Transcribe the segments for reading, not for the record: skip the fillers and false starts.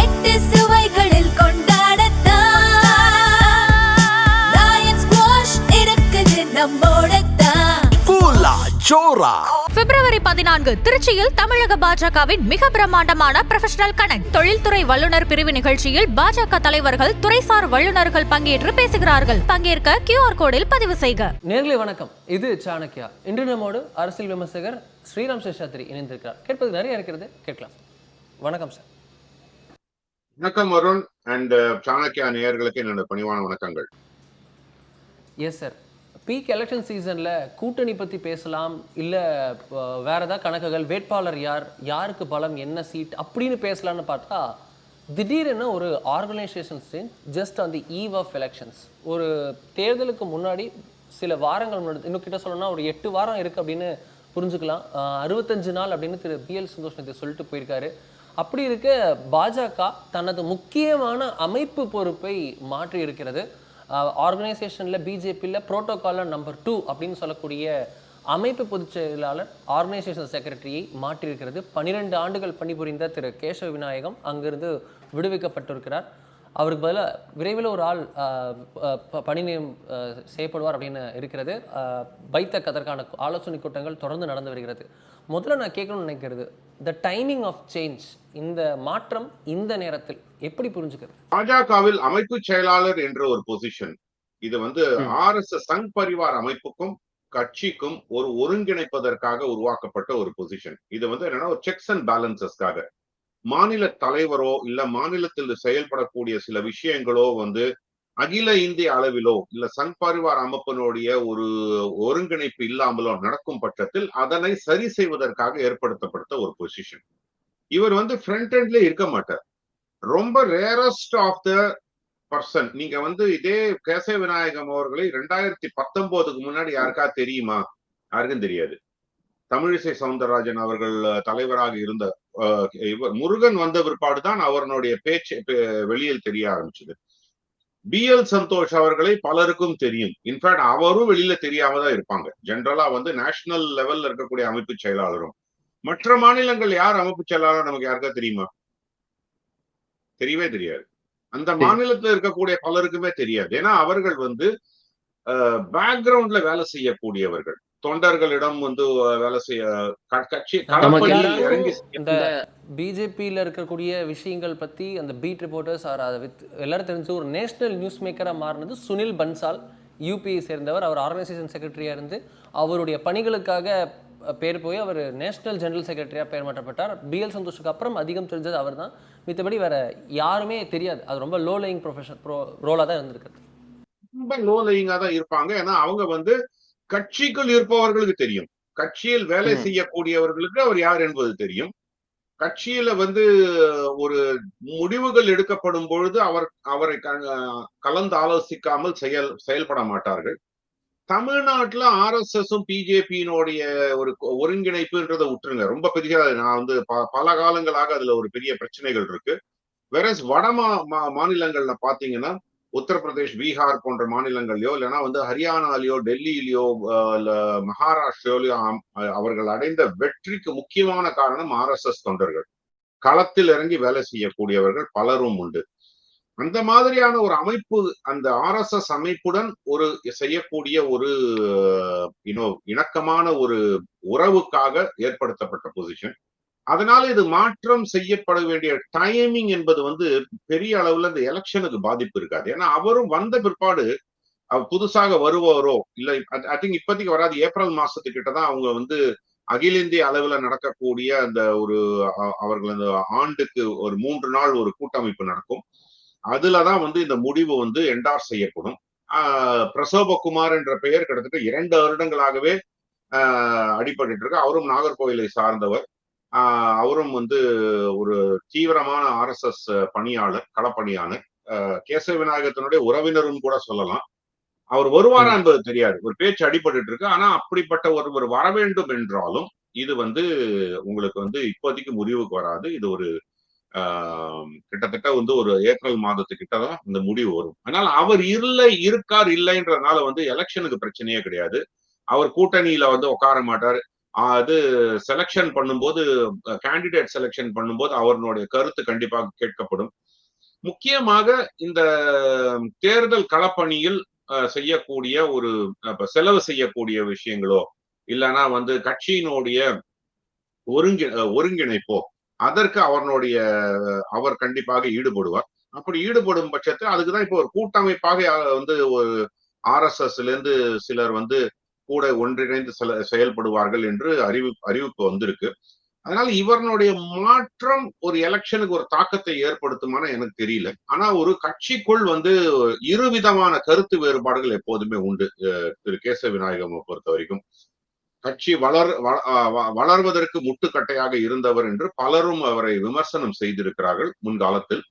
எட்டு சுவைகளில் கொண்டாடத்தான் இருக்குது நம்மோடத்தான். பிப்ரவரி 14 திருச்சியில் தமிழக பாஜகவின் மிக பிரம்மாண்டமான ப்ரொஃபஷனல் கனெக்ட் தொழில்துறை வல்லுநர் பிரிவு நிகழ்ச்சியில் பாஜக தலைவர்கள் துறைசார் வல்லுநர்கள் பங்கேற்று பேசுகிறார்கள். பங்கேற்க QR கோடில் பதிவு செய்க. நேர்களை வணக்கம், இது சாணக்கியா. இன்று நம்மோடு அரசியல் விமர்சகர் ஸ்ரீராம் சேஷாத்ரி இணைந்திருக்கிறார். கேட்பது நிறைய இருக்கிறது, கேட்கலாம். வணக்கம் சார். வணக்கம் வருண் அண்ட் சாணக்கியா நேயர்களுக்கு என்னோட பணிவான வணக்கங்கள். எஸ் சார், பீக் எலெக்ஷன் சீசனில் கூட்டணி பற்றி பேசலாம், இல்லை வேறு ஏதாவது கணக்குகள், வேட்பாளர் யாருக்கு பலம், என்ன சீட் அப்படின்னு பேசலான்னு பார்த்தா திடீரென ஒரு organisation change just on the eve of elections. ஒரு தேர்தலுக்கு முன்னாடி சில வாரங்கள் முன்னாடி, இன்னும் கிட்ட சொல்லணும்னா ஒரு 8 வாரம் இருக்குது அப்படின்னு புரிஞ்சுக்கலாம். 65 நாள் அப்படின்னு திரு PL சந்தோஷ் நேற்று சொல்லிட்டு போயிருக்காரு. அப்படி இருக்க பாஜக தனது முக்கியமான அமைப்பு பொறுப்பை மாற்றி இருக்கிறது. ஆர்கனைசேஷனில் பிஜேபியில் புரோட்டோகாலில் நம்பர் 2 அப்படின்னு சொல்லக்கூடிய அமைப்பு பொதுச் செயலாளர் ஆர்கனைசேஷன் செக்ரட்டரியை மாற்றியிருக்கிறது. 12 ஆண்டுகள் பணிபுரிந்த திரு கேசவ விநாயகம் அங்கிருந்து விடுவிக்கப்பட்டிருக்கிறார். அவருக்கு பதிலாக விரைவில் ஒரு ஆள் பணி நியமனம் செய்யப்படுவார் அப்படின்னு இருக்கிறது. பைத்தக் அதற்கான ஆலோசனை கூட்டங்கள் தொடர்ந்து நடந்து வருகிறது. முதல்ல நான் கேட்கணும்னு நினைக்கிறது, த டைமிங் ஆஃப் சேஞ்ச், இந்த மாற்றம் இந்த நேரத்தில் எப்படி புரிஞ்சுக்கிறது? பாஜகவில் அமைப்பு செயலாளர் என்ற ஒரு பொசிஷன், இது RSS சங் பரிவார் அமைப்புக்கும் கட்சிக்கும் ஒரு ஒருங்கிணைப்பதற்காக உருவாக்கப்பட்ட ஒரு பொசிஷன். இது என்னன்னா ஒரு செக்ஸ் அண்ட் பேலன்சஸ்க்காக. மாநில தலைவரோ இல்ல மாநிலத்தில் செயல்படக்கூடிய சில விஷயங்களோ அகில இந்திய அளவிலோ இல்ல சங் பரிவார் அமைப்பினுடைய ஒரு ஒருங்கிணைப்பு இல்லாமலோ நடக்கும் பட்சத்தில் அதனை சரி செய்வதற்காக ஏற்படுத்தப்பட்ட ஒரு பொசிஷன். இவர் ஃப்ரண்ட் எண்ட்ல இருக்க மாட்டார். ரொம்ப ரேரஸ்ட் ஆஃப் த பர்சன். நீங்க இதே கேசவ விநாயகம் அவர்களை 2019க்கு முன்னாடி யாருக்கா தெரியுமா? யாருக்கும் தெரியாது. தமிழிசை சவுந்தரராஜன் அவர்கள் தலைவராக இருந்த முருகன் வந்த பிற்பாடுதான் அவருடைய பேச்சு வெளியில் தெரிய ஆரம்பிச்சது. BL சந்தோஷ் அவர்களை பலருக்கும் தெரியும். இன்ஃபேக்ட் அவரும் வெளியில தெரியாம தான் இருப்பாங்க. ஜெனரலா நேஷனல் லெவல்ல இருக்கக்கூடிய அமைப்பு செயலாளரும். மற்ற மாநிலங்கள் யார் அமைப்பு செயலாளர் நமக்கு யாருக்கா தெரியுமா? தெரியவே தெரியாது. அந்த மாநிலத்தில் இருக்கக்கூடிய பலருக்குமே தெரியாது. ஏன்னா அவர்கள் பேக்ரவுண்ட்ல வேலை செய்யக்கூடியவர்கள், தொண்டர்களிடம் வேலை செய்ய கட்சி இறங்கி பிஜேபியில இருக்கக்கூடிய விஷயங்கள் பத்தி அந்த பீட் ரிப்போர்ட்டர்ஸ் எல்லாரும் தெரிஞ்சு ஒரு நேஷனல் நியூஸ் மேக்கரா மாறினது சுனில் பன்சால், UPயை சேர்ந்தவர். அவர் ஆர்கனைசேஷன் செக்ரட்டரியா இருந்து அவருடைய பணிகளுக்காக பேர் போய் அவர் நேஷனல் ஜெனரல் செக்ரட்டரியா பெயர் மாற்றப்பட்டார். BL சந்தோஷுக்கு அப்புறம் அதிகம் தெரிஞ்சது அவர் தான். மித்தபடி வேற யாருமே தெரியாது. அது ரொம்ப லோ லையிங் ரோலா தான் இருந்திருக்கு. ரொம்ப லோ லையிங்கா தான் இருப்பாங்க. ஏன்னா அவங்க கட்சிக்குள் இருப்பவர்களுக்கு தெரியும், கட்சியில் வேலை செய்யக்கூடியவர்களுக்கு அவர் யார் என்பது தெரியும். கட்சியில ஒரு முடிவுகள் எடுக்கப்படும் பொழுது அவரை கலந்து ஆலோசிக்காமல் செயல்பட மாட்டார்கள். தமிழ்நாட்டுல RSSம் பிஜேபியினுடைய ஒரு ஒருங்கிணைப்புன்றதை விட்டுருங்க, ரொம்ப பெரிய நான் பல காலங்களாக அதுல ஒரு பெரிய பிரச்சனைகள் இருக்கு. வேற வட மாநிலங்கள்ல பாத்தீங்கன்னா உத்தரப்பிரதேஷ், பீகார் போன்ற மாநிலங்கள்லயோ இல்லைன்னா ஹரியானாலேயோ டெல்லியிலயோ இல்ல மகாராஷ்டிராலயோ அவர்கள் அடைந்த வெற்றிக்கு முக்கியமான காரணம் RSS தொண்டர்கள். களத்தில் இறங்கி வேலை செய்யக்கூடியவர்கள் பலரும் உண்டு. அந்த மாதிரியான ஒரு அமைப்பு, அந்த RSS அமைப்புடன் ஒரு செய்யக்கூடிய ஒரு இணக்கமான ஒரு உறவுக்காக ஏற்படுத்தப்பட்ட பொசிஷன். அதனால இது மாற்றம் செய்யப்பட வேண்டிய டைமிங் என்பது பெரிய அளவுல இந்த எலெக்ஷனுக்கு பாதிப்பு இருக்காது. ஏன்னா அவரும் வந்த பிற்பாடு புதுசாக வருவாரோ இல்ல, ஐ திங்க் இப்போதைக்கு வராது. ஏப்ரல் மாசத்துக்கிட்டதான் அவங்க அகில இந்திய அளவுல நடக்கக்கூடிய அந்த ஒரு அவர்கள் அந்த ஆண்டுக்கு ஒரு 3 நாள் ஒரு கூட்டமைப்பு நடக்கும். அதுலதான் இந்த முடிவு என்டார்ஸ் செய்யப்படும். பிரசோபகுமார் என்ற பெயர் கிட்டத்தட்ட 2 வருடங்களாகவே அடிபட்டு இருக்கு. அவரும் நாகர்கோவிலை சார்ந்தவர். அவரும் ஒரு தீவிரமான RSS பணியாளர், களப்பணியாளர். கேசவ விநாயகத்தினுடைய உறவினரும் கூட சொல்லலாம். அவர் வருவாரா என்பது தெரியாது. ஒரு பேச்சு அடிபட்டு இருக்கு. ஆனா அப்படிப்பட்ட ஒருவர் வர வேண்டும் என்றாலும் இது உங்களுக்கு இப்போதைக்கு முடிவுக்கு வராது. இது ஒரு கிட்டத்தட்ட ஒரு ஏப்ரல் மாதத்துக்கிட்டதான் இந்த முடிவு வரும். அதனால அவர் இருக்கார் இல்லைன்றதுனால எலெக்ஷனுக்கு பிரச்சனையே கிடையாது. அவர் கூட்டணியில உட்கார மாட்டார். அது செலக்ஷன் பண்ணும்போது, கேண்டிடேட் செலக்ஷன் பண்ணும்போது அவர்களுடைய கருத்து கண்டிப்பாக கேட்கப்படும். முக்கியமாக இந்த தேர்தல் களப்பணியில் செய்யக்கூடிய ஒரு செலவு செய்யக்கூடிய விஷயங்களோ, இல்லைன்னா வந்து கட்சியினுடைய ஒருங்கிணைப்போ, அதற்கு அவர் கண்டிப்பாக ஈடுபடுவார். அப்படி ஈடுபடும் பட்சத்தில் அதுக்குதான் இப்போ ஒரு கூட்டமைப்பாக வந்து ஒரு RSSல இருந்து சிலர் வந்து கூட ஒன்றிணைந்து செயல்படுவார்கள் என்று அறிவிப்பு வந்திருக்கு. அதனால இவர்களுடைய மாற்றம் ஒரு எலெக்ஷனுக்கு ஒரு தாக்கத்தை ஏற்படுத்துமான்னு எனக்கு தெரியல. ஆனா ஒரு கட்சிக்குள் வந்து இருவிதமான கருத்து வேறுபாடுகள் எப்போதுமே உண்டு. திரு கேசவ விநாயகம் பொறுத்த வரைக்கும் கட்சி வளர்வதற்கு முட்டுக்கட்டையாக இருந்தவர் என்று பலரும் அவரை விமர்சனம் செய்திருக்கிறார்கள் முன்காலத்தில்.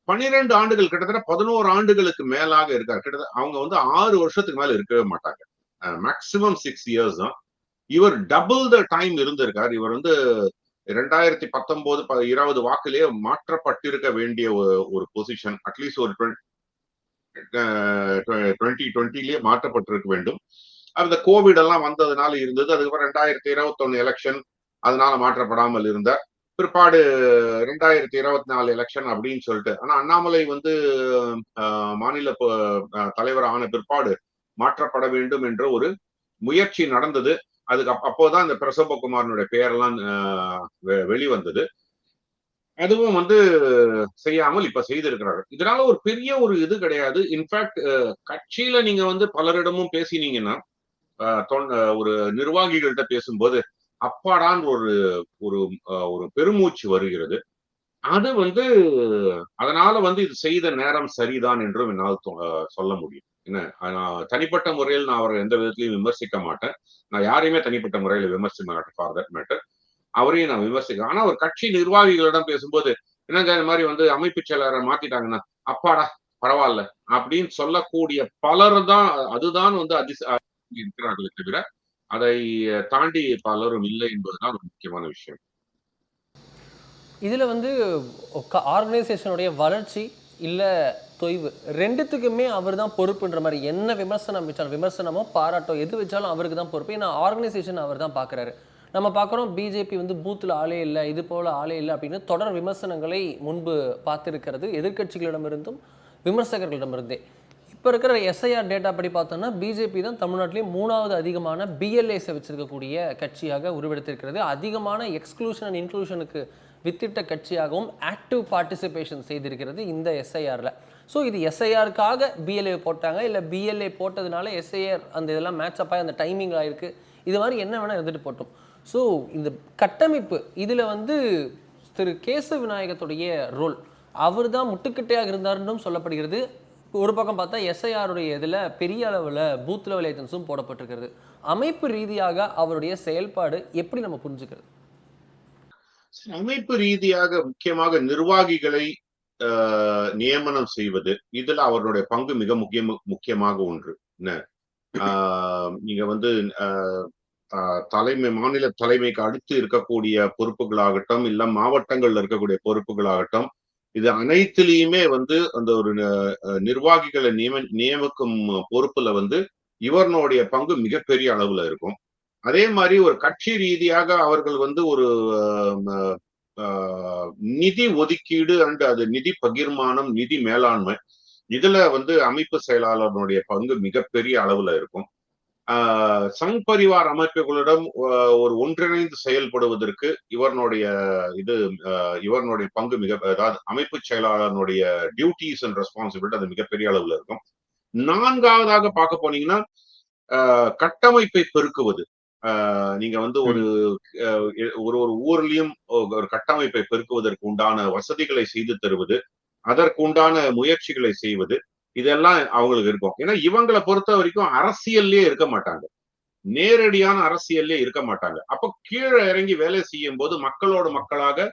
12 ஆண்டுகள், கிட்டத்தட்ட 11 ஆண்டுகளுக்கு மேலாக இருக்கார். கிட்டத்தட்ட அவங்க வந்து 6 வருஷத்துக்கு மேல இருக்கவே மாட்டாங்க. மேக்சிமம் 6 இயர்ஸ் தான். இவர் டபுள் த டைம் இருந்திருக்கார். இவர் வந்து 2019 20 வாக்கிலேயே மாற்றப்பட்டிருக்க வேண்டிய ஒரு பொசிஷன், அட்லீஸ்ட் ஒரு 2020லயே மாற்றப்பட்டிருக்க வேண்டும். அந்த கோவிட் எல்லாம் வந்ததுனால இருந்தது. அதுக்கப்புறம் 2021 எலெக்ஷன் அதனால மாற்றப்படாமல் இருந்தார். பிற்பாடு 2024 எலெக்ஷன் அப்படின்னு சொல்லிட்டு, ஆனா அண்ணாமலை வந்து மாநில தலைவர் ஆன பிற்பாடு மாற்றப்பட வேண்டும் என்ற ஒரு முயற்சி நடந்தது. அப்போதான் இந்த பிரசவகுமாரனுடைய பெயரெல்லாம் வெளிவந்தது. அதுவும் வந்து செய்யாமல் இப்ப செய்திருக்கிறார்கள். இதனால ஒரு பெரிய ஒரு இது கிடையாது. இன்ஃபேக்ட் கட்சியில நீங்க வந்து பலரிடமும் பேசினீங்கன்னா, ஒரு நிர்வாகிகள்கிட்ட பேசும்போது அப்பாடான் ஒரு ஒரு ஒரு பெருமூச்சு வருகிறது. அது வந்து அதனால வந்து இது செய்த நேரம் சரிதான் என்றும் என்னால் சொல்ல முடியும். என்ன, தனிப்பட்ட முறையில் நான் அவரை எந்த விதத்திலையும் விமர்சிக்க மாட்டேன். நான் யாரையுமே தனிப்பட்ட முறையில விமர்சிக்க மாட்டேன் ஃபார் தட் மேட்டர். அவரையும் நான் விமர்சிக்கிறேன். ஆனா ஒரு கட்சி நிர்வாகிகளிடம் பேசும்போது, என்னங்க இந்த மாதிரி வந்து அமைப்பு செயலரை மாத்திட்டாங்கன்னா, அப்பாடா பரவாயில்ல அப்படின்னு சொல்லக்கூடிய பலர் தான், அதுதான் வந்து இருக்கிறார்களே தவிர அதை தாண்டி பலரும் இல்லை என்பதுதான் ஒரு முக்கியமான விஷயம். இதுல வந்து ஆர்கனைசேஷனுடைய வளர்ச்சி இல்ல தொய்வு ரெண்டுத்துக்குமே அவர் தான் பொறுப்புன்ற மாதிரி, என்ன விமர்சனம் வச்சாலும், விமர்சனமோ பாராட்டோ எது வச்சாலும் அவருக்கு தான் பொறுப்பு. ஏன்னா ஆர்கனைசேஷன் அவர் தான் பார்க்குறாரு. நம்ம பார்க்குறோம் பிஜேபி வந்து பூத்தில் ஆளே இல்லை, இது போல் ஆளே இல்லை அப்படின்னு தொடர் விமர்சனங்களை முன்பு பார்த்துருக்கிறது எதிர்கட்சிகளிடமிருந்தும் விமர்சகர்களிடமிருந்தே. இப்போ இருக்கிற எஸ்ஐஆர் டேட்டா படி பார்த்தோம்னா பிஜேபி தான் தமிழ்நாட்டிலேயே 3வது அதிகமான பிஎல்ஏஸை வச்சிருக்கக்கூடிய கட்சியாக உருவெடுத்திருக்கிறது. அதிகமான எக்ஸ்க்ளூஷன் அண்ட் இன்க்ளூஷனுக்கு வித்திட்ட கட்சியாகவும் ஆக்டிவ் பார்ட்டிசிபேஷன் செய்திருக்கிறது இந்த எஸ்ஐஆரில். ஸோ இது எஸ்ஐஆருக்காக பிஎல்ஏ போட்டாங்க, இல்லை பிஎல்ஏ போட்டதுனால எஸ்ஐஆர் அந்த இதெல்லாம் மேட்சப் ஆகி அந்த டைமிங் ஆயிருக்கு, இது மாதிரி என்ன வேணால் இருந்துட்டு போட்டோம். ஸோ இந்த கட்டமைப்பு இதில் வந்து திரு கேசவ விநாயகத்துடைய ரோல், அவர் தான் முட்டுக்கட்டையாக இருந்தாருன்னு சொல்லப்படுகிறது. ஒரு பக்கம் பார்த்தா எஸ்ஐஆருடைய இதில் பெரிய அளவில் பூத் லெவல் ஏஜென்ட்ஸும் போடப்பட்டிருக்கிறது. அமைப்பு ரீதியாக அவருடைய செயல்பாடு எப்படி நம்ம புரிஞ்சுக்கிறது? அமைப்பு ரீதியாக முக்கியமாக நிர்வாகிகளை நியமனம் செய்வது, இதுல அவருடைய பங்கு மிக முக்கியமாக ஒன்று. நீங்க வந்து மாநில தலைமைக்கு அடுத்து இருக்கக்கூடிய பொறுப்புகளாகட்டும், இல்ல மாவட்டங்கள்ல இருக்கக்கூடிய பொறுப்புகளாகட்டும், இது அனைத்திலையுமே வந்து அந்த ஒரு நிர்வாகிகளை நியமிக்கும் பொறுப்புல வந்து இவர்களுடைய பங்கு மிகப்பெரிய அளவுல இருக்கும். அதே மாதிரி ஒரு கட்சி ரீதியாக அவர்கள் வந்து ஒரு நிதி ஒதுக்கீடு அண்ட் அது நிதி பகிர்மானம், நிதி மேலாண்மை, இதுல வந்து அமைப்பு செயலாளர்களுடைய பங்கு மிகப்பெரிய அளவுல இருக்கும். சங் பரிவார் அமைப்புகளிடம் ஒரு ஒன்றிணைந்து செயல்படுவதற்கு இவர்களுடைய பங்கு அதாவது அமைப்பு செயலாளர்களுடைய டியூட்டிஸ் அண்ட் ரெஸ்பான்சிபிலிட்டி அது மிகப்பெரிய அளவுல இருக்கும். 4வதாக பார்க்க போனீங்கன்னா கட்டமைப்பை பெருக்குவது. நீங்க வந்து ஒரு ஊர்லயும் ஒரு கட்டமைப்பை பெருக்குவதற்கு உண்டான வசதிகளை செய்து தருவது, அதற்கு உண்டான முயற்சிகளை செய்வது, இதெல்லாம் அவங்களுக்கு இருக்கும். ஏன்னா இவங்களை பொறுத்த வரைக்கும் அரசியல்லே இருக்க மாட்டாங்க, நேரடியான அரசியல்லே இருக்க மாட்டாங்க. அப்ப கீழே இறங்கி வேலை செய்யும் போது மக்களாக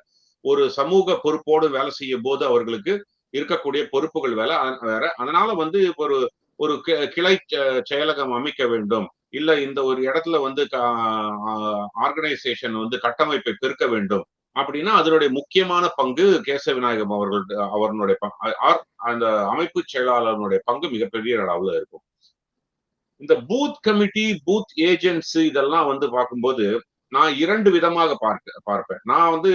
ஒரு சமூக பொறுப்போடு வேலை செய்யும் போது அவர்களுக்கு இருக்கக்கூடிய பொறுப்புகள் வேற. அதனால வந்து ஒரு கிளை செயலகம் அமைக்க வேண்டும், இல்ல இந்த ஒரு இடத்துல வந்து ஆர்கனைசேஷன் வந்து கட்டமைப்பை பெருக்க வேண்டும் அப்படின்னா அதனுடைய முக்கியமான பங்கு கேசவ விநாயகம் அவர்களுடைய அந்த அமைப்பு செயலாளர்களுடைய பங்கு மிகப்பெரிய அளவுல இருக்கும். இந்த பூத் கமிட்டி, பூத் ஏஜென்ட்ஸ் இதெல்லாம் வந்து பார்க்கும்போது நான் இரண்டு விதமாக பார்ப்பேன். நான் வந்து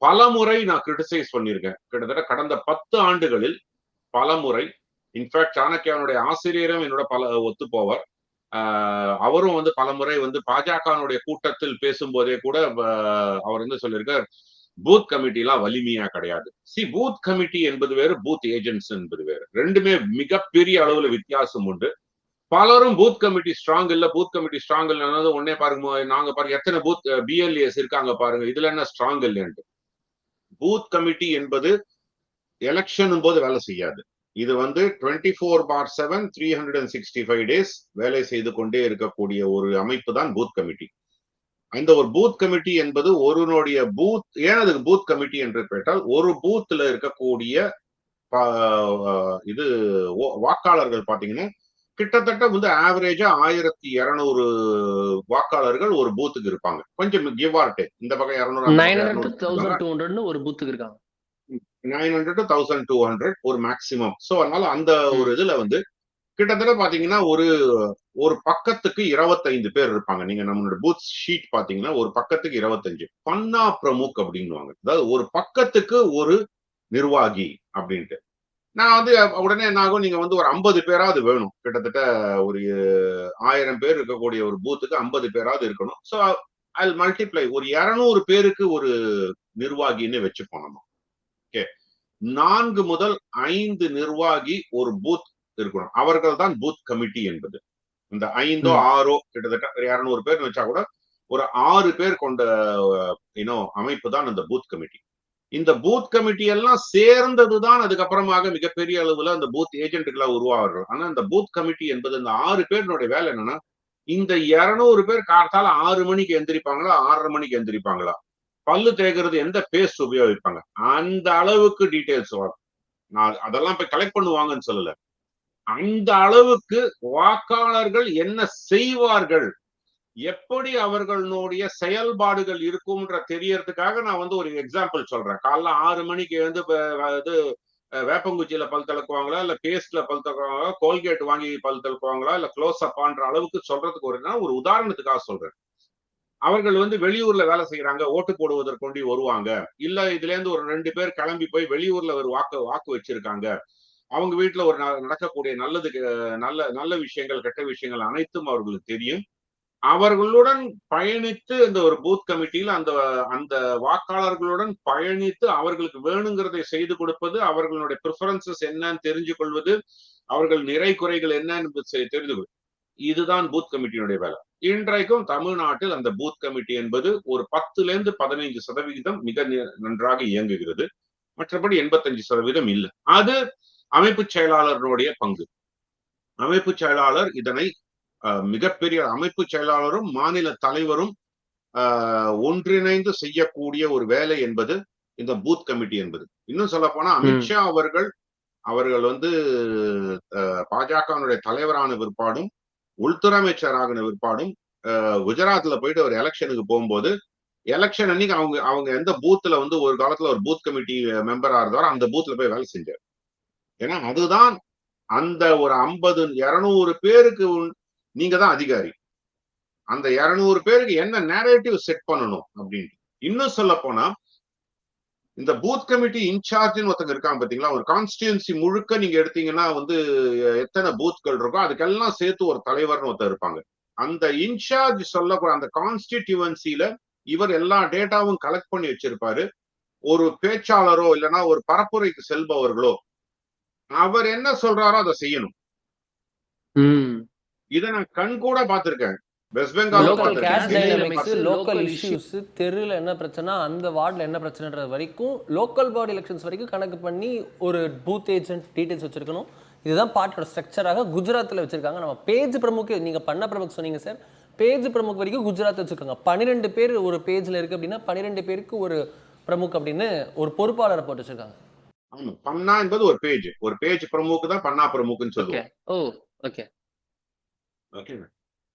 பலமுறை நான் கிரிட்டிசைஸ் பண்ணியிருக்கேன். கிட்டத்தட்ட கடந்த 10 ஆண்டுகளில் பலமுறை. இன்ஃபேக்ட் சாணக்கியானுடைய ஆசிரியரும் என்னோட ஒத்து போவார். அவரும் வந்து பலமுறை வந்து பாஜகனுடைய கூட்டத்தில் பேசும்போதே கூட அவர் வந்து சொல்லியிருக்கார், பூத் கமிட்டி எல்லாம் வலிமையா கிடையாது. பூத் கமிட்டி என்பது வேறு, பூத் ஏஜென்ட்ஸ் என்பது வேறு. ரெண்டுமே மிகப்பெரிய அளவுல வித்தியாசம் உண்டு. பலரும் பூத் கமிட்டி ஸ்ட்ராங் இல்ல, பூத் கமிட்டி ஸ்ட்ராங் இல்ல, உடனே பாருங்க நாங்க பாருங்க எத்தனை பூத் பிஎல்ஏஸ் இருக்காங்க பாருங்க, இதுல என்ன ஸ்ட்ராங் இல்லைன்ட்டு. பூத் கமிட்டி என்பது எலெக்ஷன் போது வேலை செய்யாது. இது வந்து 24/7 365 days வேலை செய்து கொண்டே இருக்கக்கூடிய ஒரு அமைப்பு தான் பூத் கமிட்டி. அந்த ஒரு பூத் கமிட்டி என்பது ஒருனுடைய பூத், ஏன் அதுக்கு பூத் கமிட்டி என்று கேட்டால், ஒரு பூத்ல இருக்கக்கூடிய இது வாக்காளர்கள் பாத்தீங்கன்னா கிட்டத்தட்ட வந்து ஆவரேஜா 1200 வாக்காளர்கள் ஒரு பூத்துக்கு இருப்பாங்க. கொஞ்சம் கிவ் ஆர் டேக். இந்த பக்கம் 200 ஒரு பூத்துக்கு இருக்காங்க. 900 to 1200 ஒரு மேக்சிமம். சோ அதனால அந்த ஒரு இதுல வந்து கிட்டத்தட்ட பாத்தீங்கன்னா ஒரு பக்கத்துக்கு 25 பேர் இருப்பாங்க. நீங்க நம்மளோட பூத் ஷீட் பாத்தீங்கன்னா ஒரு பக்கத்துக்கு 25. பன்னா பிரமுக் அப்படின்னுவாங்க. அதாவது ஒரு பக்கத்துக்கு ஒரு நிர்வாகி அப்படின்ட்டு. நான் வந்து உடனே என்ன ஆகும், நீங்க வந்து ஒரு 50 பேராவது வேணும். கிட்டத்தட்ட ஒரு 1000 பேர் இருக்கக்கூடிய ஒரு பூத்துக்கு 50 பேராவது இருக்கணும். ஸோ ஐ மல்டிப்ளை, ஒரு 200 பேருக்கு ஒரு நிர்வாகின்னு வச்சுப்போம் நம்ம. ஓகே, 4 முதல் 5 நிர்வாகி ஒரு பூத் இருக்கணும். அவர்கள் தான் பூத் கமிட்டி என்பது. இந்த 5ஓ 6ஓ கிட்டத்தட்ட 200 பேர் வச்சா கூட ஒரு 6 பேர் கொண்ட அமைப்பு தான் இந்த பூத் கமிட்டி. இந்த பூத் கமிட்டி எல்லாம் சேர்ந்ததுதான் அதுக்கப்புறமாக மிகப்பெரிய அளவுல அந்த பூத் ஏஜென்ட்களை உருவாகிறார்கள். ஆனா இந்த பூத் கமிட்டி என்பது இந்த 6 பேருடைய வேலை என்னன்னா, இந்த 200 பேர் காத்தால 6 மணிக்கு எந்திரிப்பாங்களா, 6:30 மணிக்கு எந்திரிப்பாங்களா, பல்லு தேய்க்கிறது எந்த பேஸ்ட் உபயோகிப்பாங்க, அந்த அளவுக்கு டீடைல்ஸ் வரும். நான் அதெல்லாம் போய் கலெக்ட் பண்ணுவாங்கன்னு சொல்லல. அந்த அளவுக்கு வாக்காளர்கள் என்ன செய்வார்கள், எப்படி அவர்களுடைய செயல்பாடுகள் இருக்கும்ன்ற தெரியறதுக்காக நான் வந்து ஒரு எக்ஸாம்பிள் சொல்றேன். காலைல 6 மணிக்கு வந்து வேப்பங்குச்சியில பல் தளக்குவாங்களா, இல்ல பேஸ்ட்ல பல் தளக்குவாங்களா, கோல்கேட் வாங்கி பல் தளக்குவாங்களா, இல்ல க்ளோஸ் அப்பான்ற அளவுக்கு சொல்றதுக்கு ஒரு உதாரணத்துக்காக சொல்றேன். அவர்கள் வந்து வெளியூர்ல வேலை செய்யறாங்க, ஓட்டு போடுவதற்கொண்டு வருவாங்க. இல்ல இதுல இருந்து ஒரு 2 பேர் கிளம்பி போய் வெளியூர்ல ஒரு வாக்கு வச்சிருக்காங்க. அவங்க வீட்டுல ஒரு நடக்கக்கூடிய நல்ல விஷயங்கள், கெட்ட விஷயங்கள் அனைத்தும் அவர்களுக்கு தெரியும். அவர்களுடன் பயணித்து இந்த ஒரு பூத் கமிட்டியில அந்த வாக்காளர்களுடன் பயணித்து அவர்களுக்கு வேணுங்கிறதை செய்து கொடுப்பது, அவர்களுடைய ப்ரிஃபரன்சஸ் என்னன்னு தெரிஞ்சு கொள்வது, அவர்கள் நிறை குறைகள் என்னன்னு தெரிந்து கொள்வது, இதுதான் பூத் கமிட்டியினுடைய வேலை. இன்றைக்கும் தமிழ்நாட்டில் அந்த பூத் கமிட்டி என்பது ஒரு 10-15% மிக நன்றாக இயங்குகிறது. மற்றபடி 85% இல்லை. அது அமைப்பு செயலாளர்களுடைய பங்கு. அமைப்பு செயலாளர் இதனை மிகப்பெரிய அமைப்பு செயலாளரும் மாநில தலைவரும் ஒன்றிணைந்து செய்யக்கூடிய ஒரு வேலை என்பது இந்த பூத் கமிட்டி என்பது. இன்னும் சொல்ல போனா அமித்ஷா அவர்கள் வந்து பாஜகனுடைய தலைவரான பிற்பாடும், உள்துறை அமைச்சரான பிற்பாடும் குஜராத்ல போயிட்டு ஒரு எலெக்ஷனுக்கு போகும்போது, எலெக்ஷன் அன்னைக்கு அவங்க எந்த பூத்துல வந்து ஒரு காலத்துல ஒரு பூத் கமிட்டி மெம்பரா இருந்தாரோ அந்த பூத்ல போய் வேலை செஞ்சார். ஏன்னா அதுதான் அந்த ஒரு 50-200 பேருக்கு நீங்க தான் அதிகாரி. அந்த 200 பேருக்கு என்ன நேரேட்டிவ் செட் பண்ணணும் அப்படின்ட்டு. இன்னும் சொல்ல போனா இந்த பூத் கமிட்டி இன்சார்ஜ்னு ஒருத்தங்க இருக்காங்க பாத்தீங்களா, ஒரு கான்ஸ்டியூன்சி முழுக்க நீங்க எடுத்தீங்கன்னா வந்து எத்தனை பூத்கள் இருக்கோ அதுக்கெல்லாம் சேர்த்து ஒரு தலைவர்னு ஒருத்தர் இருப்பாங்க. அந்த இன்சார்ஜ் சொல்லக்கூடிய அந்த கான்ஸ்டிடியூவன்சில இவர் எல்லா டேட்டாவும் கலெக்ட் பண்ணி வச்சிருப்பாரு. ஒரு பேச்சாளரோ இல்லைன்னா ஒரு பரப்புரைக்கு செல்பவர்களோ அவர் என்ன சொல்றாரோ அதை செய்யணும். இதை நான் கண் கூட பார்த்திருக்கேன். வெஸ்ட் பெங்கால் லோக்கல் இஷ்யூஸ், தெருல என்ன பிரச்சனை, அந்த வார்டுல என்ன பிரச்சனைன்றது வரைக்கும் லோக்கல் பாடி எலெக்ஷன்ஸ் வரைக்கும் கணக்கு பண்ணி ஒரு பூத் ஏஜென்ட் டீடைல்ஸ் வச்சிருக்கணும். இதுதான் பார்ட்டியோட ஸ்ட்ரக்சராக குஜராத்தில் வச்சிருக்காங்க. நம்ம பேஜ் பிரமுக், நீங்க பண்ண பிரமுக் சொன்னீங்க சார், பேஜ் பிரமுக் வரைக்கும் குஜராத் வச்சிருக்காங்க. 12 பேர் ஒரு பேஜ்ல இருக்கு அப்படின்னா 12 பேருக்கு ஒரு பிரமுக் அப்படின்னு ஒரு பொறுப்பாளரை போட்டு வச்சிருக்காங்க. ஆமா, பன்னா என்பது ஒரு பேஜ் பிரமுக் தான் பன்னா பிரமுக்னு சொல்லுவோம்.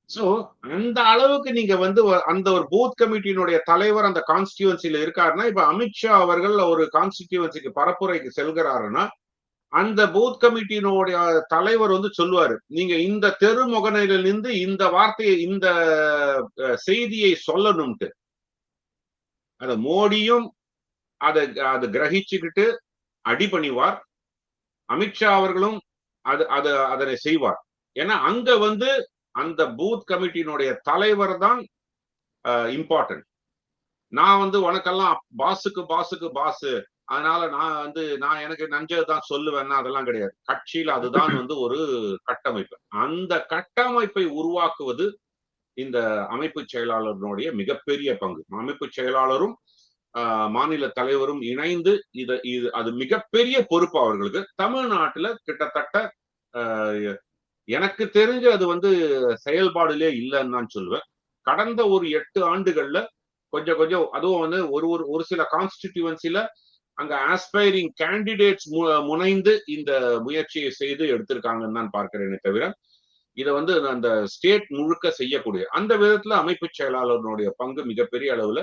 சோ அந்த அளவுக்கு நீங்க வந்து அந்த ஒரு பூத் கமிட்டியினுடைய தலைவர் அந்த கான்ஸ்டிடியூவன்சில இருக்காருன்னா, இப்ப அமித்ஷா அவர்கள் ஒரு கான்ஸ்டிடியூவன்சிக்கு பரப்புரைக்கு செல்கிறாருன்னா அந்த பூத் கமிட்டியினுடைய தலைவர் வந்து சொல்லுவாரு, நீங்க இந்த தெரு முகனையில நின்று இந்த வார்த்தையை இந்த செய்தியை சொல்லணும்ட்டு. அத மோடியும் அதை கிரகிச்சுக்கிட்டு அடிபணிவார். அமித்ஷா அவர்களும் அதனை செய்வார். ஏன்னா அங்க வந்து அந்த பூத் கமிட்டியினுடைய தலைவர் தான் இம்பார்ட்டன்ட். நான் வந்து உனக்கெல்லாம் பாஸுக்கு பாஸு, அதனால நான் எனக்கு நஞ்சதான் சொல்லுவேன்னா அதெல்லாம் கிடையாது. கட்சியில அதுதான் வந்து ஒரு கட்டமைப்பு. அந்த கட்டமைப்பை உருவாக்குவது இந்த அமைப்பு செயலாளர்களுடைய மிகப்பெரிய பங்கு. அமைப்பு செயலாளரும் மாநில தலைவரும் இணைந்து அது மிகப்பெரிய பொறுப்பு அவர்களுக்கு. தமிழ்நாட்டுல கிட்டத்தட்ட எனக்கு தெரிஞ்சு அது வந்து செயல்பாடுலே இல்லைன்னு நான் சொல்லுவேன். கடந்த ஒரு 8 ஆண்டுகள்ல கொஞ்சம் அதுவும் வந்து ஒரு சில கான்ஸ்டிடியூவன்சில அங்க ஆஸ்பைரிங் கேண்டிடேட்ஸ் முனைந்து இந்த முயற்சியை செய்து எடுத்திருக்காங்கன்னு நான் பார்க்கிறேனே தவிர இதை வந்து அந்த ஸ்டேட் முழுக்க செய்யக்கூடிய அந்த விதத்துல அமைப்பு செயலாளர்களுடைய பங்கு மிகப்பெரிய அளவுல.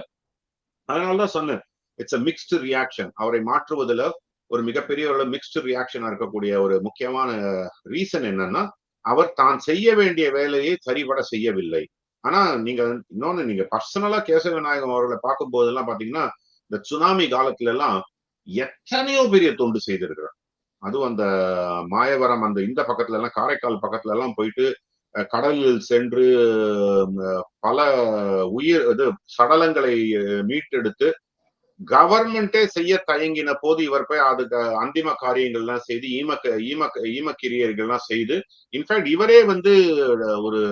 அதனாலதான் சொன்னேன், இட்ஸ் அ மிக்ஸ்டு ரியாக்ஷன். அவரை மாற்றுவதில் ஒரு மிகப்பெரிய மிக்ஸ்டு ரியாக்ஷனா இருக்கக்கூடிய ஒரு முக்கியமான ரீசன் என்னன்னா, அவர் தான் செய்ய வேண்டிய வேலையை சரிபட செய்யவில்லை. ஆனா நீங்க பர்சனலா கேசவ விநாயகம் அவர்களை பார்க்கும் போதெல்லாம் பாத்தீங்கன்னா, இந்த சுனாமி காலத்துல எல்லாம் எத்தனையோ பெரிய தொண்டு செய்திருக்கிறார். அதுவும் அந்த மாயவரம் அந்த இந்த பக்கத்துல எல்லாம் காரைக்கால் பக்கத்துல எல்லாம் போயிட்டு கடலில் சென்று பல சடலங்களை மீட்டெடுத்து கவர்மெண்டே செய்ய தயங்கின போது இவர் போய் அதுக்கு அந்திம காரியங்கள்லாம் செய்து ஈமக்கிரியர்கள்லாம் செய்து, இன்ஃபேக்ட் இவரே வந்து ஒரு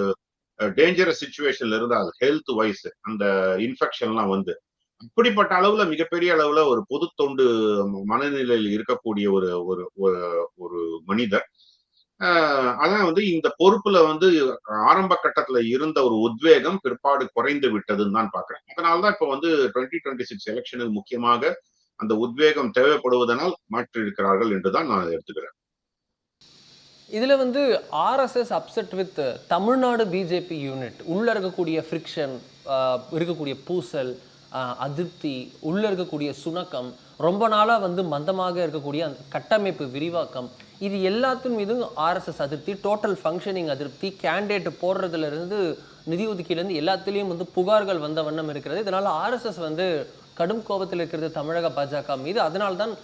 டேஞ்சரஸ் சிச்சுவேஷன்ல இருந்தார் ஹெல்த் வைஸ், அந்த இன்ஃபெக்ஷன்லாம் வந்து. அப்படிப்பட்ட அளவுல மிகப்பெரிய அளவுல ஒரு பொது தொண்டு மனநிலையில் இருக்கக்கூடிய ஒரு மனிதர். அதான் வந்து இந்த பொறுப்புல வந்து ஆரம்ப கட்டத்துல இருந்த ஒரு உத்வேகம் பிற்பாடு குறைந்து விட்டதுன்னு தான் பாக்குறேன். அதனாலதான் இப்ப வந்து 2026 எலெக்ஷனுக்கு முக்கியமாக அந்த உத்வேகம் தேவைப்படுவதனால் மாற்றிருக்கிறார்கள் என்றுதான் நான் எடுத்துக்கிறேன். இதுல வந்து RSS upset with Tamil Nadu BJP unit உள்ள இருக்கக்கூடிய ஃப்ரிக்ஷன், இருக்கக்கூடிய பூசல், அதிருப்தி, உள்ள இருக்கக்கூடிய சுணக்கம், ரொம்ப நாளா வந்து மந்தமாக இருக்கக்கூடிய அந்த கட்டமைப்பு விரிவாக்கம், இது எல்லாத்தின் மீதும் ஆர்எஸ்எஸ் அதிருப்தி, டோட்டல் ஃபங்க்ஷனிங் அதிருப்தி, கேண்டிடேட் போடுறதுல இருந்து நிதி ஒதுக்கீடுலேருந்து எல்லாத்துலேயும் வந்து புகார்கள் வந்த வண்ணம் இருக்கிறது. இதனால ஆர்எஸ்எஸ் வந்து கடும் கோபத்தில் இருக்கிறது தமிழக பாஜக மீது. அதனால்தான்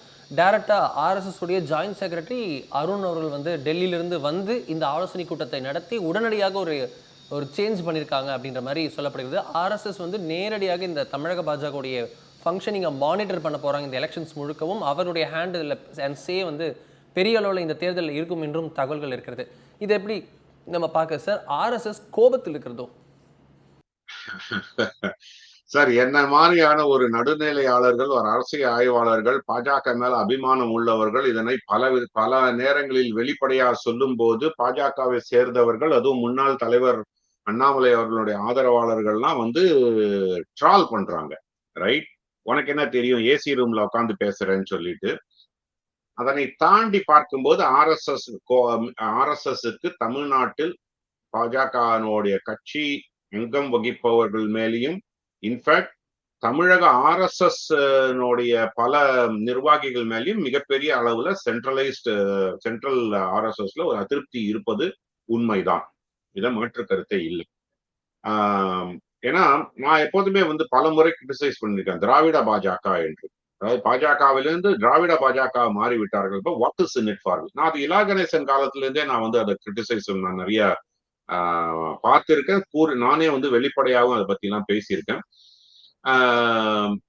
டைரக்டா ஆர்எஸ்எஸ் உடைய ஜாயின்ட் செக்ரட்டரி அருண் அவர்கள் வந்து டெல்லியிலிருந்து வந்து இந்த ஆலோசனை கூட்டத்தை நடத்தி உடனடியாக ஒரு சேஞ்ச் பண்ணியிருக்காங்க அப்படின்ற மாதிரி சொல்லப்படுகிறது. ஆர்எஸ்எஸ் வந்து நேரடியாக இந்த தமிழக பாஜகவுடைய ஃபங்க்ஷனிங்கை மானிட்டர் பண்ண போகிறாங்க இந்த எலெக்ஷன்ஸ் முழுக்கவும். அவருடைய ஹேண்டில் அண்ட் சே வந்து பெரிய அளவில் இந்த தேர்தலில் இருக்கும் என்றும் தகவல்கள் இருக்கிறது. இது எப்படி நம்ம பார்க்க சார்? ஆர்எஸ்எஸ் கோபத்தில் இருக்கிறதோ சார்? என்ன மாதிரியான ஒரு நடுநிலையாளர்கள், ஒரு அரசியல் ஆய்வாளர்கள், பாஜக மேல அபிமானம் உள்ளவர்கள் இதனை பல நேரங்களில் வெளிப்படையாக சொல்லும் போது பாஜகவை சேர்ந்தவர்கள், அதுவும் முன்னாள் தலைவர் அண்ணாமலை அவர்களுடைய ஆதரவாளர்கள்லாம் வந்து ட்ரால் பண்றாங்க. ரைட், உனக்கு என்ன தெரியும், ஏசி ரூம்ல உட்காந்து பேசுறேன்னு சொல்லிட்டு. அதனை தாண்டி பார்க்கும்போது ஆர்எஸ்எஸ்க்கு தமிழ்நாட்டில் பாஜகனுடைய கட்சி அங்கம் வகிப்பவர்கள் மேலேயும், இன்ஃபேக்ட் தமிழக ஆர்எஸ்எஸ் பல நிர்வாகிகள் மேலேயும் மிகப்பெரிய அளவுல சென்ட்ரல் ஆர்எஸ்எஸ்ல ஒரு அதிருப்தி இருப்பது உண்மைதான். இதை மாற்று கருத்தே இல்லை. ஏன்னா நான் எப்போதுமே வந்து பல முறை கிரிட்டிசைஸ் பண்ணிருக்கேன் திராவிட பாஜக என்று. அதாவது பாஜகவிலிருந்து திராவிட பாஜக மாறிவிட்டார்கள். இப்போ what is in it for? நான் அது இலா கணேசன் காலத்துல இருந்தே நான் வந்து அதை கிரிட்டிசைஸ் நான் நிறைய பார்த்திருக்கேன். நானே வந்து வெளிப்படையாகவும் அதை பத்தி எல்லாம் பேசியிருக்கேன்.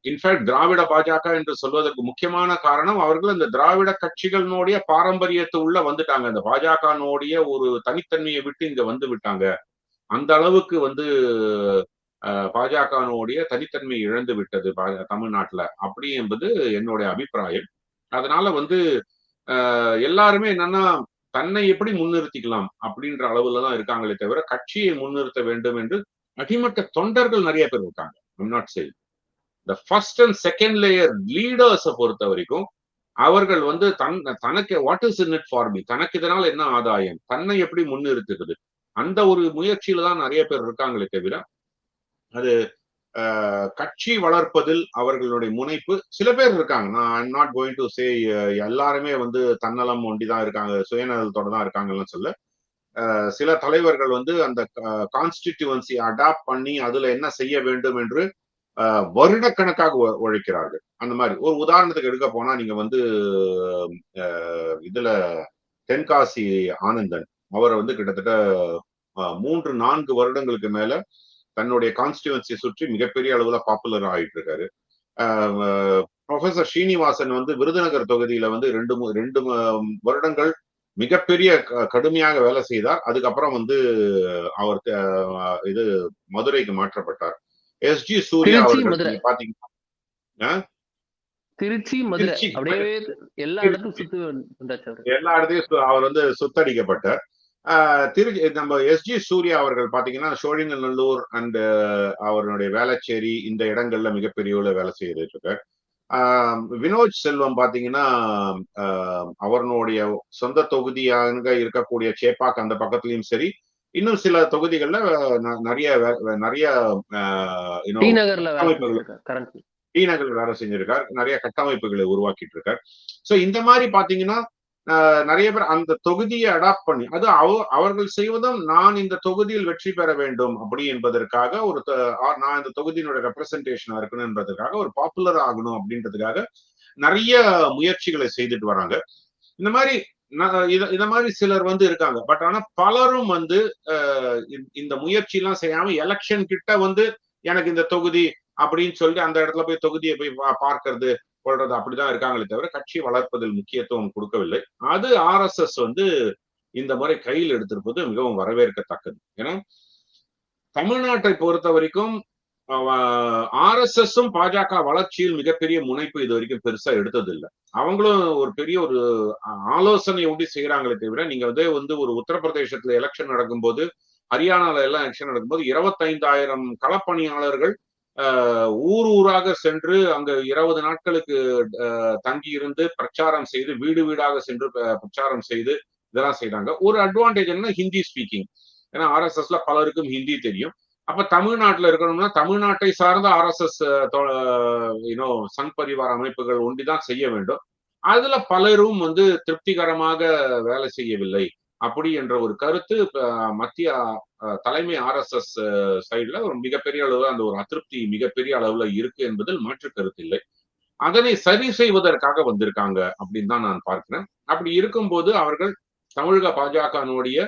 இன்ஃபேக்ட் திராவிட பாஜக என்று சொல்வதற்கு முக்கியமான காரணம், அவர்கள் இந்த திராவிட கட்சிகளினுடைய பாரம்பரியத்தை உள்ள வந்துட்டாங்க. இந்த பாஜகனுடைய ஒரு தனித்தன்மையை விட்டு இங்க வந்து விட்டாங்க. அந்த அளவுக்கு வந்து பாஜகனுடைய தனித்தன்மை இழந்து விட்டது தமிழ்நாட்டுல, அப்படி என்பது என்னுடைய அபிப்பிராயம். அதனால வந்து எல்லாருமே என்னன்னா தன்னை எப்படி முன்னிறுத்திக்கலாம் அப்படின்ற அளவுலதான் இருக்காங்களே தவிர கட்சியை முன்னிறுத்த வேண்டும் என்று அடிமட்ட தொண்டர்கள் நிறைய பேர் இருக்காங்க. I'm not saying. The first and second layer leaders பொறுத்த வரைக்கும் அவர்கள் வந்து தனக்கு what is in it for me, தனக்கு இதனால என்ன ஆதாயம், தன்னை எப்படி முன்னிறுத்துகிறது, அந்த ஒரு முயற்சியில தான் நிறைய பேர் இருக்காங்களே தவிர அது கட்சி வளர்ப்பதில் அவர்களுடைய முனைப்பு சில பேர் இருக்காங்க. நான் I'm not going to say எல்லாருமே வந்து தன்னலம் ஒண்டிதான் இருக்காங்க, சுயநலத்தோட தான் இருக்காங்கன்னு சொல்ல. சில தலைவர்கள் வந்து அந்த கான்ஸ்டிடியூவன்சி அடாப்ட் பண்ணி அதுல என்ன செய்ய வேண்டும் என்று வருடக்கணக்காக உழைக்கிறார்கள். அந்த மாதிரி ஒரு உதாரணத்துக்கு எடுக்க போனா நீங்க வந்து இதுல தென்காசி ஆனந்தன் அவரை வந்து கிட்டத்தட்ட 3-4 வருடங்களுக்கு மேல தன்னுடைய கான்ஸ்டியூவன்சி சுற்றி மிகப்பெரிய அளவுல பாப்புலர் ஆயிட்டு இருக்காரு. ப்ரொஃபசர் ஸ்ரீனிவாசன் வந்து விருதுநகர் தொகுதியில வந்து 2 வருடங்கள் மிகப்பெரிய கடுமையாக வேலை செய்தார். அதுக்கப்புறம் வந்து அவர் இது மதுரைக்கு மாற்றப்பட்டார். எஸ்ஜி சூர்யா அவர்கள் பாத்தீங்கன்னா திருச்சி மதுரை அப்படியே எல்லா இடத்தையும் அவர் வந்து சுத்தடிக்கப்பட்டார். நம்ம எஸ்ஜி சூர்யா அவர்கள் பாத்தீங்கன்னா சோழிங்கநல்லூர் அண்ட் அவருடைய வேளச்சேரி இந்த இடங்கள்ல மிகப்பெரிய வேலை செய்துட்டு இருக்கார். வினோத் செல்வம் பாத்தீங்கன்னா அவருடைய சொந்த தொகுதியாக இருக்கக்கூடிய சேப்பாக் அந்த பக்கத்துலயும் சரி, இன்னும் சில தொகுதிகள்ல நிறைய டி நகர்ல வேலை செஞ்சிருக்கார், நிறைய கட்டமைப்புகளை உருவாக்கிட்டு இருக்கார். சோ இந்த மாதிரி பாத்தீங்கன்னா நிறைய பேர் அந்த தொகுதியை அடாப்ட் பண்ணி அது அவர்கள் செய்வதும் நான் இந்த தொகுதியில் வெற்றி பெற வேண்டும் அப்படி என்பதற்காக நான் இந்த தொகுதியினுடைய ரெப்ரசன்டேஷனா இருக்கணும் என்பதற்காக ஒரு பாப்புலர் ஆகணும் அப்படின்றதுக்காக நிறைய முயற்சிகளை செய்துட்டு வராங்க. இந்த மாதிரி சிலர் வந்து இருக்காங்க. பட் ஆனா பலரும் வந்து இந்த முயற்சி எல்லாம் செய்யாம எலெக்ஷன் கிட்ட வந்து எனக்கு இந்த தொகுதி அப்படின்னு சொல்லிட்டு அந்த இடத்துல போய் தொகுதியை போய் பார்க்கறது கொள்றது அப்படிதான் இருக்காங்களே தவிர கட்சி வளர்ப்பதில் முக்கியத்துவம் கொடுக்கவில்லை. அது RSS வந்து இந்த முறை கையில் எடுத்திருப்பது மிகவும் வரவேற்கத்தக்கது. ஏன்னா தமிழ்நாட்டை பொறுத்த வரைக்கும் RSSம் பாஜக வளர்ச்சியில் மிகப்பெரிய முனைப்பு இது வரைக்கும் பெருசா எடுத்ததில்லை. அவங்களும் ஒரு பெரிய ஒரு ஆலோசனை ஒண்டி செய்யறாங்களே தவிர நீங்க வந்து ஒரு உத்தரப்பிரதேசத்துல எலெக்ஷன் நடக்கும்போது, ஹரியானால எல்லாம் எலெக்ஷன் நடக்கும்போது 25,000 களப்பணியாளர்கள் ஊராக சென்று அங்க 20 நாட்களுக்கு தங்கி இருந்து பிரச்சாரம் செய்து வீடு வீடாக சென்று பிரச்சாரம் செய்து இதெல்லாம் செய்யறாங்க. ஒரு அட்வான்டேஜ் என்ன, ஹிந்தி ஸ்பீக்கிங். ஏன்னா RSSல பலருக்கும் ஹிந்தி தெரியும். அப்ப தமிழ்நாட்டுல இருக்கணும்னா தமிழ்நாட்டை சார்ந்த RSS சங் பரிவார் அமைப்புகள் ஒண்டிதான் செய்ய வேண்டும். அதுல பலரும் வந்து திருப்திகரமாக வேலை செய்யவில்லை அப்படி என்ற ஒரு கருத்து மத்திய தலைமை RSS சைடுல ஒரு மிகப்பெரிய அளவுல அந்த ஒரு அதிருப்தி மிகப்பெரிய அளவுல இருக்கு என்பதில் மாற்று கருத்து இல்லை. அதனை சரி செய்வதற்காக வந்திருக்காங்க அப்படின்னு தான் நான் பார்க்கிறேன். அப்படி இருக்கும்போது அவர்கள் தமிழக பாஜகனுடைய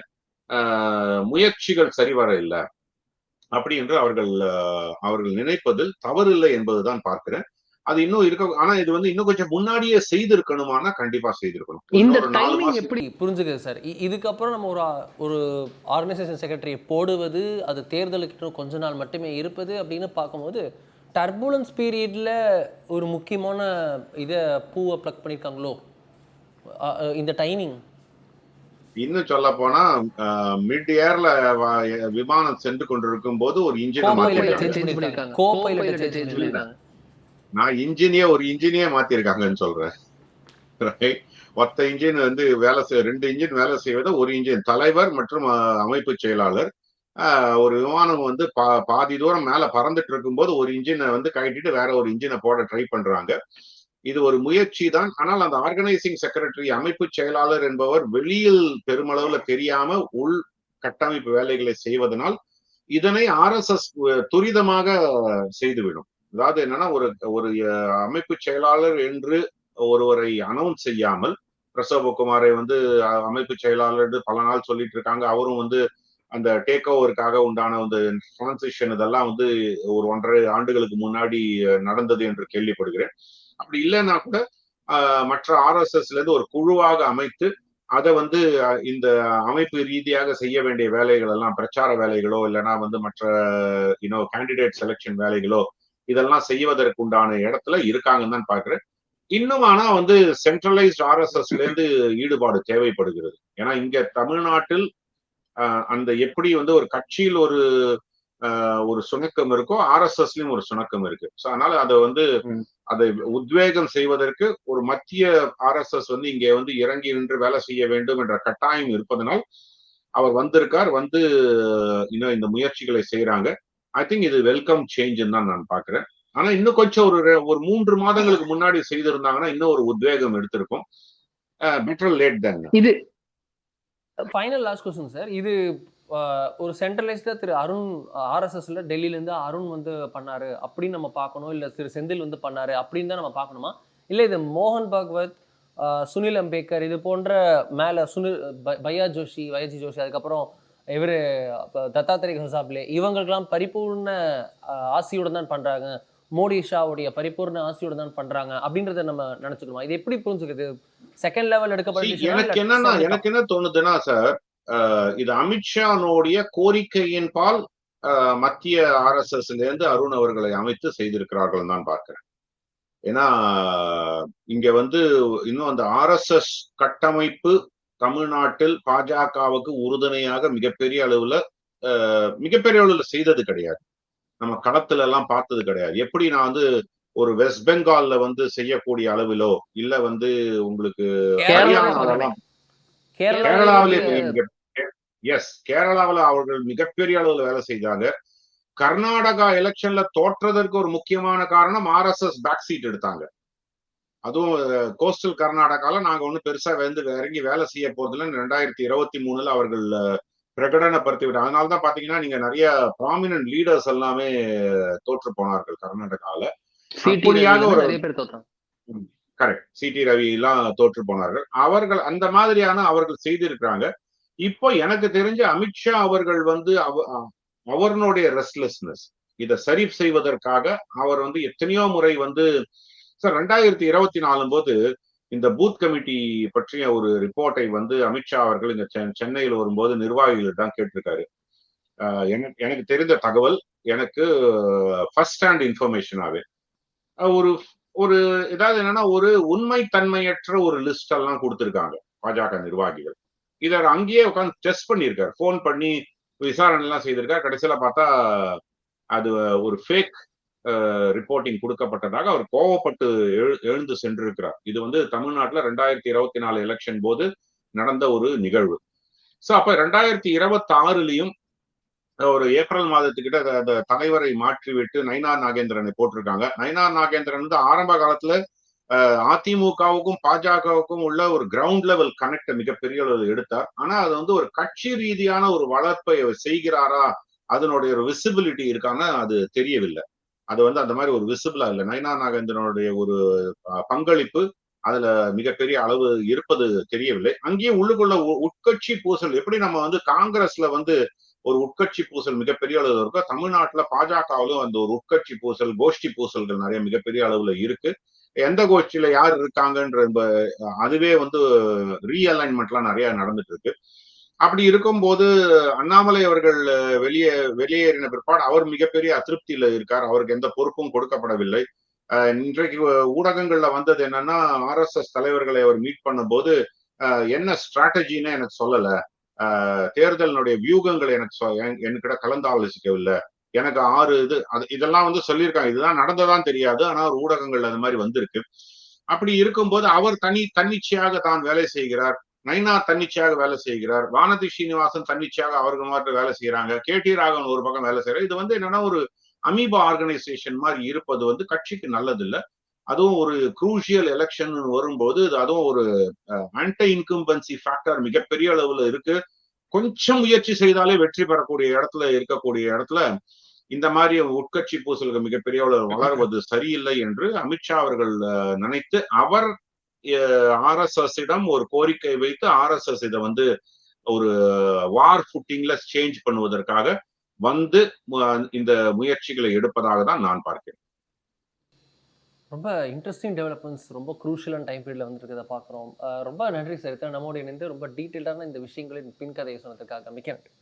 முயற்சிகள் சரிவர இல்லை அப்படி என்று அவர்கள் நினைப்பதில் தவறில்லை என்பதுதான் பார்க்கிறேன். அது இன்னும் இருக்க, ஆனா இது வந்து இன்னும் கொஞ்சம் முன்னாடியே செய்திருக்கணுமானா கண்டிப்பா செய்திருக்கணும். இந்த டைமிங் எப்படி புரிஞ்சுக்குது சார். இதுக்கப்புறம் நம்ம ஒரு ஆர்கனைசேஷன் செக்ரட்டரியை போடுவது, அது தேர்தலுக்கு கொஞ்ச நாள் மட்டுமே இருப்பது அப்படின்னு பார்க்கும்போது டர்புலன்ஸ் பீரியட்ல ஒரு முக்கியமான இதை பூவை பிளக் பண்ணியிருக்காங்களோ இந்த டைமிங். இன்னும் சொல்ல போனா மிட் ஏர்ல விமானம் சென்று கொண்டிருக்கும் போது ஒரு இன்ஜினை நான் ஒரு இன்ஜினியே மாத்திருக்காங்கன்னு சொல்றேன். மொத்த இன்ஜின் வந்து வேலை 2 இன்ஜின் வேலை செய்வதை ஒரு இன்ஜின் தலைவர் மற்றும் அமைப்பு செயலாளர் ஒரு விமானம் வந்து பாதி தூரம் மேல பறந்துட்டு இருக்கும்போது ஒரு இன்ஜினை வந்து கட்டிட்டு வேற ஒரு இன்ஜினை போட ட்ரை பண்றாங்க. இது ஒரு முயற்சி தான். ஆனால் அந்த ஆர்கனைசிங் செக்ரட்டரி அமைப்பு செயலாளர் என்பவர் வெளியில் பெருமளவுல தெரியாம உள் கட்டமைப்பு வேலைகளை செய்வதனால் இதனை RSS துரிதமாக செய்துவிடும். அதாவது என்னன்னா ஒரு அமைப்பு செயலாளர் என்று ஒருவரை அனௌன்ஸ் செய்யாமல், பிரசவகுமாரை வந்து அமைப்பு செயலாளர் பல நாள் சொல்லிட்டு இருக்காங்க. அவரும் வந்து அந்த டேக் ஓவருக்காக உண்டான அந்த டிரான்சிஷன் இதெல்லாம் வந்து ஒரு 1.5 ஆண்டுகளுக்கு முன்னாடி நடந்தது என்று கேள்விப்படுகிறேன். அப்படி இல்லைன்னா கூட மற்ற RSSல இருந்து ஒரு குழுவாக அமைத்து அதை வந்து இந்த அமைப்பு ரீதியாக செய்ய வேண்டிய வேலைகள் எல்லாம், பிரச்சார வேலைகளோ இல்லைன்னா வந்து மற்ற கேண்டிடேட் செலெக்ஷன் வேலைகளோ இதெல்லாம் செய்வதற்கு உண்டான இடத்துல இருக்காங்கன்னு தான் பாக்குறேன். இன்னும் ஆனா வந்து சென்ட்ரலைஸ்ட் RSSல இருந்து ஈடுபாடு தேவைப்படுகிறது. ஏன்னா இங்க தமிழ்நாட்டில் அந்த எப்படி வந்து ஒரு கட்சியில் ஒரு சுணக்கம் இருக்கோ RSSலயும் ஒரு சுணக்கம் இருக்கு. ஸோ அதனால அதை உத்வேகம் செய்வதற்கு ஒரு மத்திய RSS வந்து இங்கே வந்து இறங்கி நின்று வேலை செய்ய வேண்டும் என்ற கட்டாயம் இருப்பதனால் அவர் வந்திருக்கார். வந்து இன்னும் இந்த முயற்சிகளை செய்யறாங்க. ஐ திங்க் இது வெல்கம் சேஞ்சுன்னு தான் நான் பாக்குறேன். ஆனா இன்னும் கொஞ்சம் ஒரு 3 மாதங்களுக்கு முன்னாடி செய்திருந்தாங்கன்னா இன்னும் ஒரு உத்வேகம் எடுத்திருக்கும். பெட்டர் லேட் தென். இது ஃபைனல் லாஸ்ட் கொஸ்டின் சார். இது ஒரு சென்ட்ரலைஸ்டா திரு அருண் ஆர்எஸ்எஸ்ல டெல்லியிலேருந்து அருண் வந்து பண்ணாரு அப்படின்னு நம்ம பார்க்கணும், இல்லை திரு செந்தில் வந்து பண்ணாரு அப்படின்னு தான் நம்ம பார்க்கணுமா, இல்லை இது மோகன் பாகவத், சுனில் அம்பேத்கர் இது போன்ற மேலே பையாஜி ஜோஷி, அதுக்கப்புறம் இவர் தத்தாத்திரே ஹசாப்லே இவங்களுக்கெல்லாம் பரிபூர்ண ஆசியுடன் தான் பண்றாங்க, மோடி ஷாவுடைய பரிபூர்ண ஆசியுடன் தான் பண்றாங்க அப்படின்றத நம்ம நினைச்சுக்கணுமா? இது எப்படி புரிஞ்சுக்கிறது? செகண்ட் லெவல் எடுக்கப்பட்டு எனக்கு என்ன தோணுதுன்னா சார், இது அமித்ஷானுடைய கோரிக்கையின் பால் மத்திய ஆர்எஸ்எஸ்ல இருந்து அருண் அவர்களை அமைத்து செய்திருக்கிறார்கள் தான் பார்க்கிறேன். ஏன்னா இங்க வந்து இன்னும் அந்த ஆர்எஸ்எஸ் கட்டமைப்பு தமிழ்நாட்டில் பாஜகவுக்கு உறுதுணையாக மிகப்பெரிய அளவுல செய்தது கிடையாது. நம்ம களத்துல எல்லாம் பார்த்தது கிடையாது. எப்படி நான் வந்து ஒரு வெஸ்ட் பெங்கால்ல வந்து செய்யக்கூடிய அளவிலோ இல்ல வந்து உங்களுக்கு கேரளாவிலே கேரளாவில அவர்கள் மிகப்பெரிய அளவுல வேலை செய்தாங்க. கர்நாடகா எலெக்ஷன்ல தோற்றதற்கு ஒரு முக்கியமான காரணம் ஆர்எஸ்எஸ் பேக் சீட் எடுத்தாங்க. அதுவும் கோஸ்டல் கர்நாடகால நாங்க ஒன்னும் பெருசா வந்து இறங்கி வேலை செய்ய போறதுல 2023 அவர்கள் பிரகடனப்படுத்தி விட்டாங்க. அதனாலதான் பாத்தீங்கன்னா நீங்க நிறைய ப்ராமினன்ட் லீடர்ஸ் எல்லாமே தோற்று போனார்கள் கர்நாடகால. அப்படியாக ஒரு கரெக்ட் சிடி ரவி எல்லாம் தோற்று போனார்கள். அவர்கள் அந்த மாதிரியான அவர்கள் செய்திருக்கிறாங்க. இப்போ எனக்கு தெரிஞ்ச அமித்ஷா அவர்கள் வந்து அவர்களுடைய ரெஸ்ட்லெஸ்னஸ் இதை சரி செய்வதற்காக அவர் வந்து எத்தனையோ முறை வந்து சார் 2024 போது இந்த பூத் கமிட்டி பற்றிய ஒரு ரிப்போர்ட்டை வந்து அமித்ஷா அவர்கள் இங்க சென்னையில் வரும்போது நிர்வாகிகள் தான் கேட்டிருக்காரு. எனக்கு தெரிந்த தகவல், எனக்கு ஃபர்ஸ்ட் ஹேண்ட் இன்ஃபர்மேஷனாவே ஒரு ஏதாவது என்னன்னா ஒரு உண்மை தன்மையற்ற ஒரு லிஸ்ட் எல்லாம் கொடுத்திருக்காங்க பாஜக நிர்வாகிகள். இதை அங்கேயே உட்காந்து டெஸ்ட் பண்ணியிருக்காரு, போன் பண்ணி விசாரணை எல்லாம் செய்திருக்காரு. கடைசியில பார்த்தா அது ஒரு ஃபேக் ரிப்போர்ட்டிங் கொடுக்கப்பட்டதாக அவர் கோவப்பட்டு எழுந்து சென்றிருக்கிறார். இது வந்து தமிழ்நாட்டுல 2024 எலெக்ஷன் போது நடந்த ஒரு நிகழ்வு. சோ அப்ப 2026லயும் ஒரு ஏப்ரல் மாதத்துக்கிட்ட அந்த தலைவரை மாற்றிவிட்டு நயினார் நாகேந்திரனை போட்டிருக்காங்க. நயினார் நாகேந்திரன் வந்து ஆரம்ப காலத்துல அதிமுகவுக்கும் பாஜகவுக்கும் உள்ள ஒரு கிரவுண்ட் லெவல் கனெக்ட் மிகப்பெரிய அளவில் எடுத்தார். ஆனா அது வந்து ஒரு கட்சி ரீதியான ஒரு வளர்ப்பை செய்கிறாரா, அதனுடைய ஒரு விசிபிலிட்டி இருக்கான்னு அது தெரியவில்லை. அது வந்து அந்த மாதிரி ஒரு விசிபிளா இல்லை. நயினார் நாகேந்திரனுடைய ஒரு பங்களிப்பு அதுல மிகப்பெரிய அளவு இருப்பது தெரியவில்லை. அங்கேயும் உள்ளுக்குள்ள உட்கட்சி பூசல், எப்படி நம்ம வந்து காங்கிரஸ்ல வந்து ஒரு உட்கட்சி பூசல் மிகப்பெரிய அளவு இருக்கோ, தமிழ்நாட்டுல பாஜகவிலும் அந்த ஒரு உட்கட்சி பூசல், கோஷ்டி பூசல்கள் நிறைய மிகப்பெரிய அளவுல இருக்கு. எந்த கோஷ்டியில யார் இருக்காங்கன்ற அதுவே வந்து ரீஅலைன்மெண்ட்லாம் நிறைய நடந்துட்டு இருக்கு. அப்படி இருக்கும்போது அண்ணாமலை அவர்கள் வெளியேறின பிற்பாடு அவர் மிகப்பெரிய அதிருப்தியில இருக்கார். அவருக்கு எந்த பொறுப்பும் கொடுக்கப்படவில்லை. இன்றைக்கு ஊடகங்கள்ல வந்தது என்னன்னா, ஆர்எஸ்எஸ் தலைவர்களை அவர் மீட் பண்ணும் போது என்ன ஸ்ட்ராட்டஜின்னு எனக்கு சொல்லல, தேர்தலினுடைய வியூகங்களை என்கிட்ட கலந்து ஆலோசிக்கவில்லை, எனக்கு 6 இதெல்லாம் வந்து சொல்லியிருக்காங்க. இதுதான் நடந்ததான் தெரியாது, ஆனா ஒரு ஊடகங்கள் அது மாதிரி வந்திருக்கு. அப்படி இருக்கும்போது அவர் தன்னிச்சையாக தான் வேலை செய்கிறார். நயினார் தன்னிச்சையாக வேலை செய்கிறார். வானதி ஸ்ரீனிவாசன் தன்னிச்சையாக அவர்கள் மாதிரி வேலை செய்யறாங்க. KT ராகவன் ஒரு பக்கம் வேலை செய்யறாரு. இது வந்து என்னன்னா ஒரு அமீபா ஆர்கனைசேஷன் மாதிரி இருப்பது வந்து கட்சிக்கு நல்லது இல்லை. அதுவும் ஒரு குரூஷியல் எலெக்ஷன் வரும்போது அதுவும் ஒரு ஆன்டி இன்கம்பன்சி ஃபேக்டர் மிகப்பெரிய அளவுல இருக்கு. கொஞ்சம் முயற்சி செய்தாலே வெற்றி பெறக்கூடிய இருக்கக்கூடிய இடத்துல இந்த மாதிரி உட்கட்சி பூசல்கள் மிகப்பெரிய அளவு வளர்வது சரியில்லை என்று அமித்ஷா அவர்கள் நினைத்து அவர் RSS இடம் ஒரு கோரிக்கை வைத்து RSS இதை வந்து ஒரு வார் ஃபுட்டிங்ல சேஞ்ச் பண்ணுவதற்காக வந்து இந்த முயற்சிகளை எடுப்பதாக தான் நான் பார்க்கிறேன். ரொம்ப இன்ட்ரெஸ்டிங் டெவலப்மெண்ட்ஸ், ரொம்ப குரூஷியலான டைம் பீரியட்ல வந்துருக்கதை பார்க்குறோம். ரொம்ப நன்றி சார், நம்மோட இணைந்து ரொம்ப டீட்டெயில்டான இந்த விஷயங்களின் பின்கதையை சொன்னதுக்காக மிக்க நன்றி.